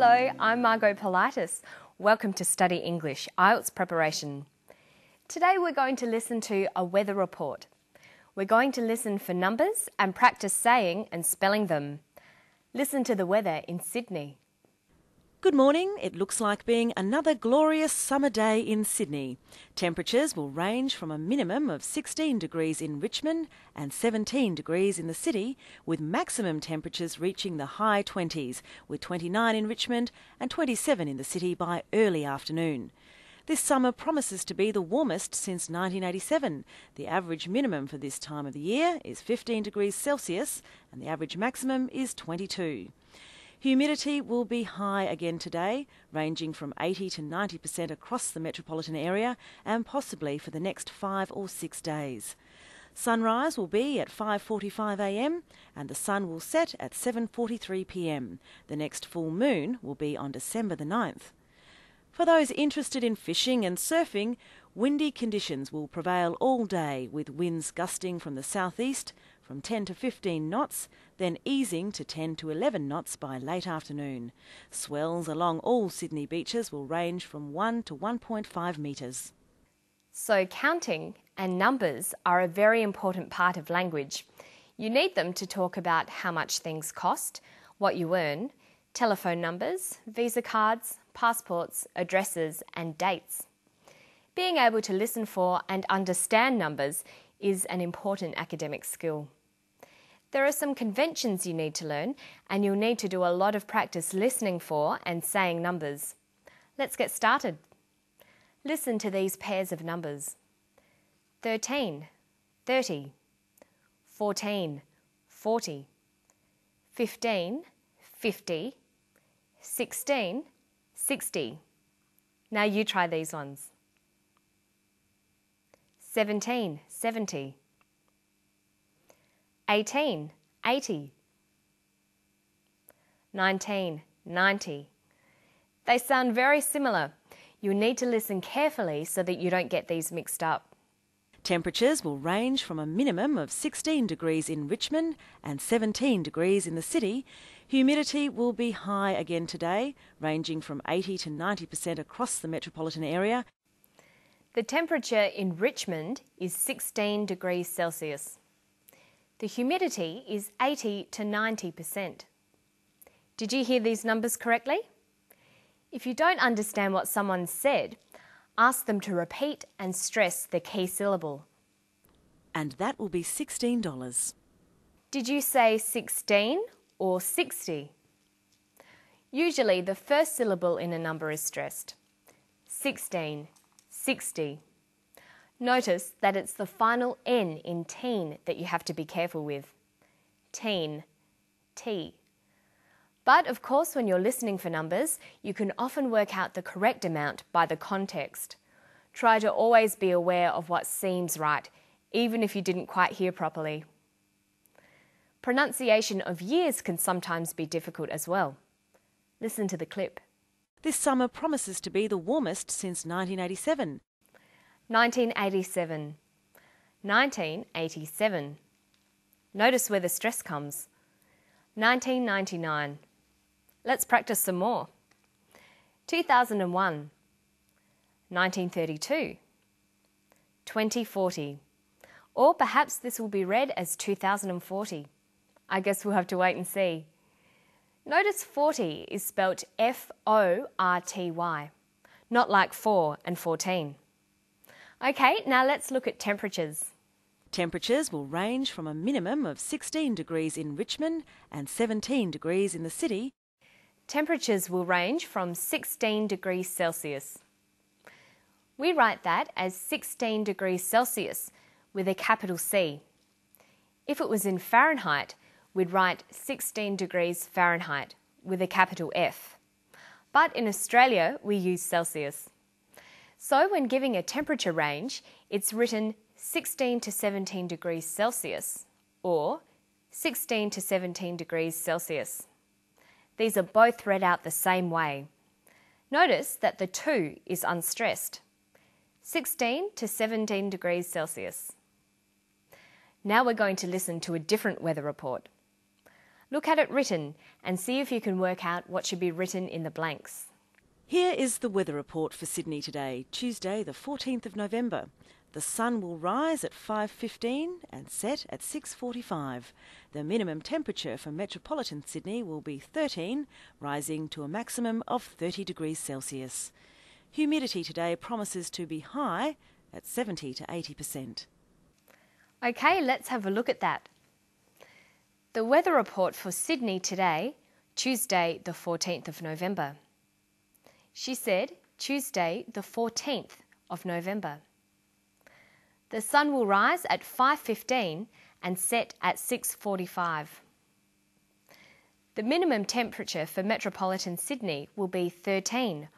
Hello, I'm Margot Politis. Welcome to Study English IELTS preparation. Today we're going to listen to a weather report. We're going to listen for numbers and practice saying and spelling them. Listen to the weather in Sydney. Good morning. It looks like being another glorious summer day in Sydney. Temperatures will range from a minimum of 16 degrees in Richmond and 17 degrees in the city, with maximum temperatures reaching the high 20s, with 29 in Richmond and 27 in the city by early afternoon. This summer promises to be the warmest since 1987. The average minimum for this time of the year is 15 degrees Celsius and the average maximum is 22. Humidity will be high again today, ranging from 80 to 90% across the metropolitan area and possibly for the next 5 or 6 days. Sunrise will be at 5:45 a.m. and the sun will set at 7:43 p.m. The next full moon will be on December the 9th. For those interested in fishing and surfing, windy conditions will prevail all day, with winds gusting from the southeast from 10 to 15 knots, then easing to 10 to 11 knots by late afternoon. Swells along all Sydney beaches will range from 1 to 1.5 metres. So counting and numbers are a very important part of language. You need them to talk about how much things cost, what you earn, telephone numbers, visa cards, passports, addresses and dates. Being able to listen for and understand numbers is an important academic skill. There are some conventions you need to learn, and you'll need to do a lot of practice listening for and saying numbers. Let's get started. Listen to these pairs of numbers. 13, 30, 14, 40, 15, 50, 16, 60. Now you try these ones. 17, 70. 18, 80. 19, 90. They sound very similar. You'll need to listen carefully so that you don't get these mixed up. Temperatures will range from a minimum of 16 degrees in Richmond and 17 degrees in the city. Humidity will be high again today, ranging from 80 to 90% across the metropolitan area. The temperature in Richmond is 16 degrees Celsius. The humidity is 80 to 90%. Did you hear these numbers correctly? If you don't understand what someone said, ask them to repeat and stress the key syllable. And that will be $16. Did you say 16 or 60? Usually the first syllable in a number is stressed. 16, 60. Notice that it's the final N in teen that you have to be careful with. Teen, T. But of course, when you're listening for numbers, you can often work out the correct amount by the context. Try to always be aware of what seems right, even if you didn't quite hear properly. Pronunciation of years can sometimes be difficult as well. Listen to the clip. This summer promises to be the warmest since 1987. 1987. 1987. Notice where the stress comes. 1999. Let's practice some more. 2001. 1932. 2040. Or perhaps this will be read as 2040. I guess we'll have to wait and see. Notice 40 is spelt F-O-R-T-Y, not like 4 and 14. Okay, now let's look at temperatures. Temperatures will range from a minimum of 16 degrees in Richmond and 17 degrees in the city. Temperatures will range from 16 degrees Celsius. We write that as 16 degrees Celsius with a capital C. If it was in Fahrenheit, we'd write 16 degrees Fahrenheit with a capital F. But in Australia, we use Celsius. So when giving a temperature range, it's written 16 to 17 degrees Celsius or 16 to 17 degrees Celsius. These are both read out the same way. Notice that the 2 is unstressed. 16 to 17 degrees Celsius. Now we're going to listen to a different weather report. Look at it written and see if you can work out what should be written in the blanks. Here is the weather report for Sydney today, Tuesday the 14th of November. The sun will rise at 5:15 and set at 6:45. The minimum temperature for metropolitan Sydney will be 13, rising to a maximum of 30 degrees Celsius. Humidity today promises to be high at 70 to 80%. Okay, let's have a look at that. The weather report for Sydney today, Tuesday the 14th of November. She said Tuesday the 14th of November. The sun will rise at 5:15 and set at 6:45. The minimum temperature for metropolitan Sydney will be 13,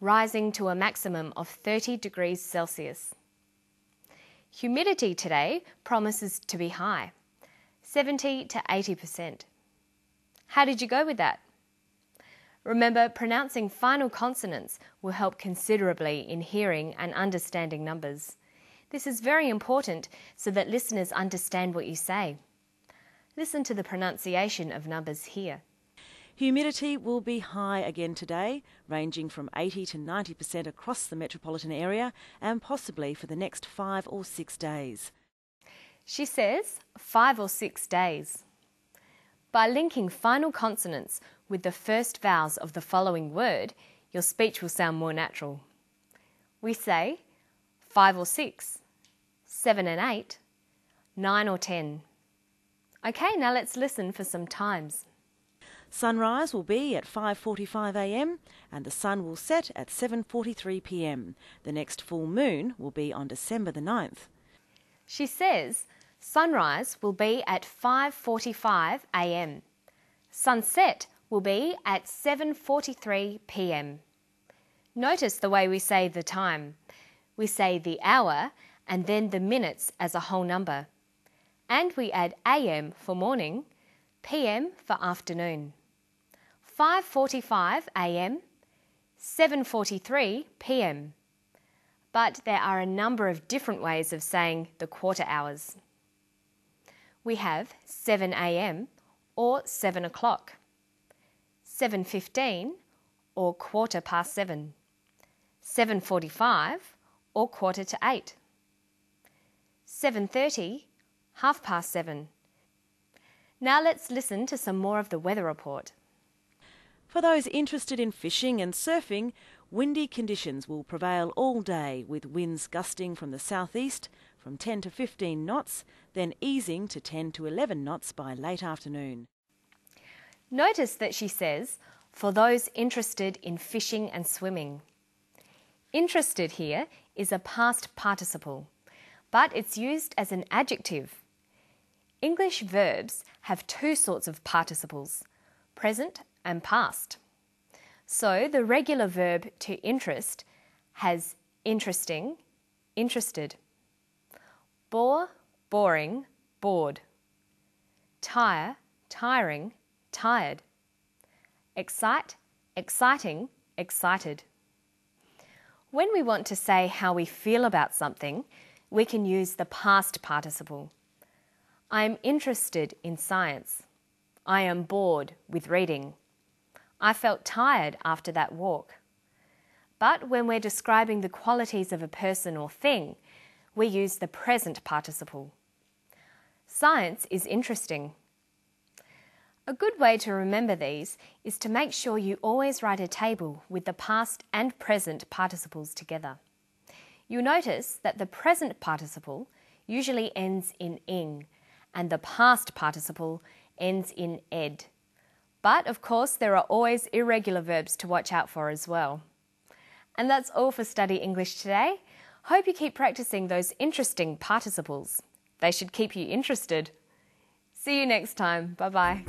rising to a maximum of 30 degrees Celsius. Humidity today promises to be high, 70 to 80%. How did you go with that? Remember, pronouncing final consonants will help considerably in hearing and understanding numbers. This is very important so that listeners understand what you say. Listen to the pronunciation of numbers here. Humidity will be high again today, ranging from 80 to 90% across the metropolitan area and possibly for the next 5 or 6 days. She says 5 or 6 days. By linking final consonants with the first vowels of the following word, your speech will sound more natural. We say 5 or 6, 7 and 8, 9 or 10. Okay, now let's listen for some times. Sunrise will be at 5:45 a.m. and the sun will set at 7:43 p.m. The next full moon will be on December the 9th. She says sunrise will be at 5:45 a.m. Sunset will be at 7:43 p.m. Notice the way we say the time. We say the hour and then the minutes as a whole number. And we add AM for morning, PM for afternoon. 5:45 AM, 7:43 PM. But there are a number of different ways of saying the quarter hours. We have 7 AM or 7 o'clock, 7:15 or 7:15, 7:45 or 7:45, 7:30, 7:30. Now let's listen to some more of the weather report. For those interested in fishing and surfing, windy conditions will prevail all day with winds gusting from the southeast from 10 to 15 knots, then easing to 10 to 11 knots by late afternoon. Notice that she says, for those interested in fishing and swimming. Interested here is a past participle, but it's used as an adjective. English verbs have two sorts of participles, present and past. So the regular verb to interest has interesting, interested. Bore, boring, bored. Tire, tiring, tired. Excite, exciting, excited. When we want to say how we feel about something, we can use the past participle. I am interested in science. I am bored with reading. I felt tired after that walk. But when we're describing the qualities of a person or thing, we use the present participle. Science is interesting. A good way to remember these is to make sure you always write a table with the past and present participles together. You'll notice that the present participle usually ends in ing and the past participle ends in ed. But of course there are always irregular verbs to watch out for as well. And that's all for Study English today. Hope you keep practicing those interesting participles. They should keep you interested. See you next time. Bye-bye.